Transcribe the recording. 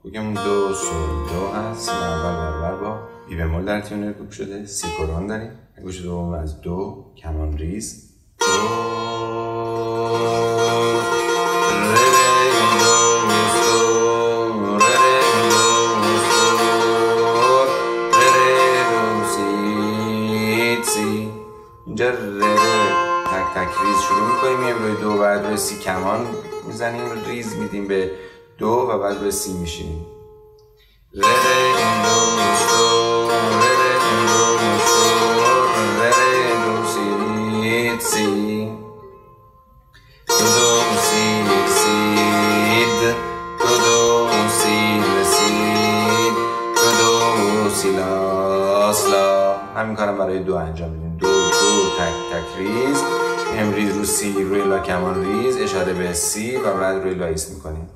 کوکمون دو سول دو هست، اول برابر با ای بمول در تیونر کوک شده. سی کورون داریم، گوش دوم از دو کمان ریز دو اینجا تک تک ریز شروع میکنیم، میایم روی دو، بعد روی سی کمان میزنیم، ریز میدیم به دو و بعد روی سی میشینیم. سی دو سی سید دو سی سید دو سی لا. همین کارم برای دو انجام میدیم. دو تک تک ریز، ریز رو سی، روی لا کمان ریز، اشاره به سی و بعد روی لا ایست میکنیم.